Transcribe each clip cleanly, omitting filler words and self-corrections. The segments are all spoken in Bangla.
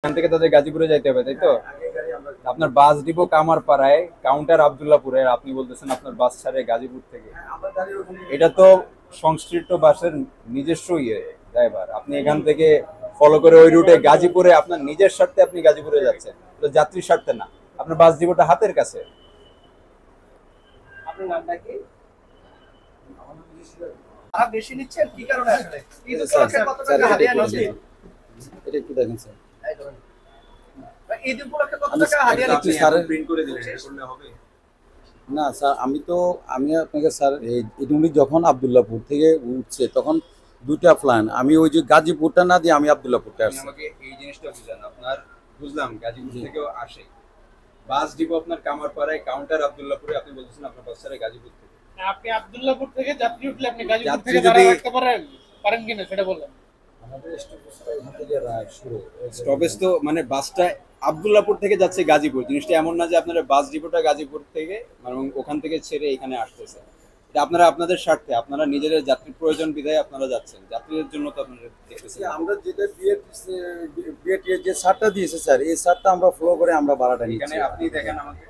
এখান থেকে তাদের গাজীপুরে যাইতে হবে, তাই তো? আপনার বাস ডিপো কামারপাড়ায়, কাউন্টার আব্দুল্লাহপুরে, আপনি বলতেছেন আপনার বাস ছাড়ে গাজীপুর থেকে। এটা তো সংশ্লিষ্ট বাসের নিজস্ব ড্রাইভার। আপনি এখান থেকে ফলো করে ওই রুটে গাজীপুরে আপনার নিজের স্বার্থে আপনি গাজীপুরে যাচ্ছেন, তো যাত্রীর স্বার্থে না। আপনার বাস ডিপোটা হাতের কাছে। আপনার নামটা কি? ভাড়া বেশি নিচ্ছেন কি কারণে আসলে? ঈদ উপলক্ষে কত টাকা হাদিয়া নিচ্ছেন? এটা একটু দেখেন স্যার। ঈদ উপলক্ষে কত টাকা হাদিয়া আপনি নিচ্ছেন? স্যারের প্রিন্ট করে দিলেন, এটা করলে হবে? না স্যার, আমি আপনাকে স্যার উনি যখন আবদুল্লাপুর থেকে উঠছে তখন দুইটা প্ল্যান, আমি ওই যে গাজীপুরটা না দিয়ে আমি আবদুল্লাপুরটা আপনি আসছি। আমাকে এই জিনিসটা বুঝান। আপনার বুঝলাম গাজীপুর থেকেও আসে, বাস ডিপো আপনার কামারপাড়ায়, কাউন্টার আব্দুল্লাহপুরে, আপনি বলতেছেন আপনার বাস ছাড়ে গাজীপুর থেকে। আপনি আব্দুল্লাহপুর থেকে যাত্রী উঠলে আপনি গাজীপুর যাত্রী থেকে যদি ভাড়া রাখতে পারেন কিনা সেটা বললেন। আমাদের স্টপেজটা এখান থেকে শুরু। স্টপেজ তো মানে বাসটা আব্দুল্লাহপুর থেকে যাচ্ছে গাজীপুর, জিনিসটা এমন না যে আপনারা বাস ডিপোটা গাজীপুর থেকে মানে ওখান থেকে ছেড়ে এখানে আসতেছে। এটা আপনারা আপনাদের স্বার্থে, আপনারা নিজেদের যাত্রীর প্রয়োজন বিধায় আপনারা যাচ্ছেন, যাত্রীদের জন্য তো আপনারা দেখতেছেন। আমরা যেটা বিএট যে সারটা দিয়েছে স্যার, এই সারটা আমরা ফলো করে আমরা ভাড়াটা এখানে নিচ্ছি। আপনি দেখেন আমাকে,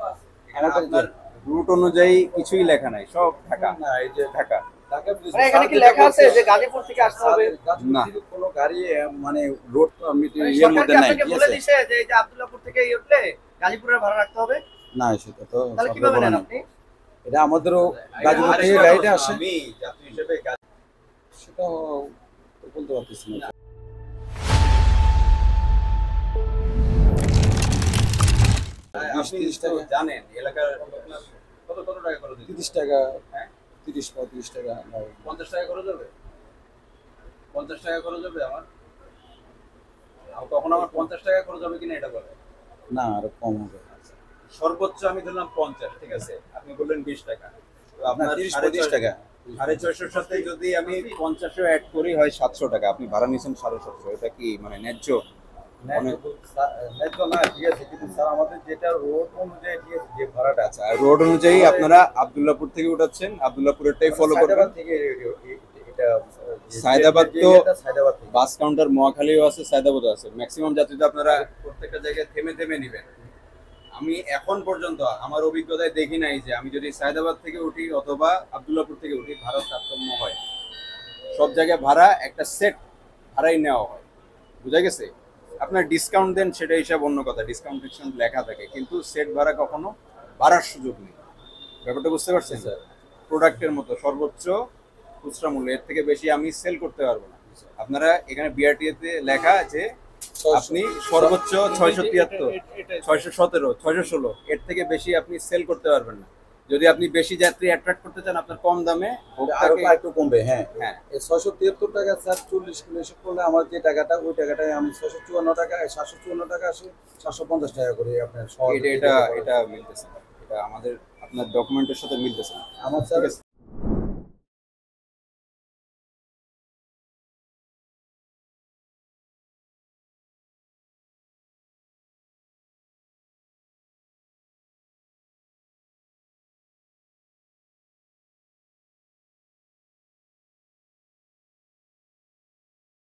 এখানে আপনার রুট অনুযায়ী কিছুই লেখা নাই, সব ঢাকা। না, এই যে ঢাকা ঢাকা পুলিশ মানে এখানে কি লেখা আছে যে গাজীপুর থেকে আসতে হবে? না। কোনো গাড়ি মানে রোড মানে ইয়ের সরকার মধ্যে কি নাই, আপনাকে ঠিক বলে আছে? দিছে যে এই যে আব্দুল্লাহপুর থেকে উঠলে গাজীপুরের ভাড়া রাখতে হবে? না, সেটা তো তাহলে সরকার কিভাবে বলে নেন না। আপনি? এটা আমাদেরও গাজীপুর আরে থেকে শোনো, গাড়িটা আসে, আমি যাত্রী হিসেবে সেটা বলতে পারতেছি না। আপনি 30 তো টাকা, জানেন এলাকার আপনার কত কত টাকা খরচ হচ্ছে? 30 টাকা, হ্যাঁ 30-35 টাকা। 50 টাকা খরচ হবে, 50 টাকা খরচ হবে আমার। তখন আমার 50 টাকা খরচ হবে কিনা এটা বলে। না, আরো কম হবে। সর্বোচ্চ আমি ধরলাম 50, ঠিক আছে, আপনি বললেন 20 টাকা, তো আপনার 30-35 টাকা। 650 সাথে যদি আমি 50ও অ্যাড করি হয় 700 টাকা। আপনি ভাড়া নিয়েছেন 750, এটা কি মানে ন্যায্য? ন্যায্য না, ঠিক আছে, কিন্তু স্যার আমাদের যেটা রোড অনুযায়ী, ঠিক আছে, যে ভাড়াটা আছে, আর রোড অনুযায়ী আপনারা আব্দুল্লাহপুর থেকে উঠাচ্ছেন, আব্দুল্লাহপুরটাই ফলো করবেন। সায়দাবাদ থেকে এটা সায়দাবাদ তো সায়দাবাদ থেকে বাস কাউন্টার মহাখালীও আছে, সায়দাবাদও আছে। ম্যাক্সিমাম যাত্রী তো আপনারা প্রত্যেকটা জায়গায় থেমে থেমে নেবেন। আমি এখন পর্যন্ত আমার অভিজ্ঞতায় দেখি নাই যে আমি যদি সায়দাবাদ থেকে উঠি অথবা আব্দুল্লাহপুর থেকে উঠি ভাড়া তারতম্য হয়। সব জায়গায় ভাড়া একটা সেট ভাড়াই নেওয়া হয়, বুঝা গেছে? আপনার ডিসকাউন্ট দেন সেটা হিসাব অন্য কথা, ডিসকাউন্ট লেখা থাকে, কিন্তু সেট ভাড়া কখনো বাড়ার সুযোগ নেই। ব্যাপারটা বুঝতে পারছেন স্যার? প্রোডাক্টের মতো সর্বোচ্চ খুচরা মূল্য, এর থেকে বেশি আমি সেল করতে পারবো না। আপনারা এখানে বিআরটিএতে লেখা আছে আপনি সর্বোচ্চ 673, 617, 616, এর থেকে বেশি আপনি সেল করতে পারবেন না। যদি আপনি বেশি যাত্রী অ্যাট্রাক্ট করতে চান আপনার কম দামে আরো ভোক্তাকে, একটু কমবে। হ্যাঁ, হ্যাঁ, এই 673 টাকা স্যার 40 কিলো হিসেব করলে আমার যে টাকাটা, ওই টাকাটাই আমি 654 টাকা, 754 টাকা আসে, 750 টাকা করে আপনার এটা এটা এটা মিলতেছে না, এটা আমাদের আপনার ডকুমেন্টের সাথে মিলতেছে না। আমার ঠিক স্যার আছে।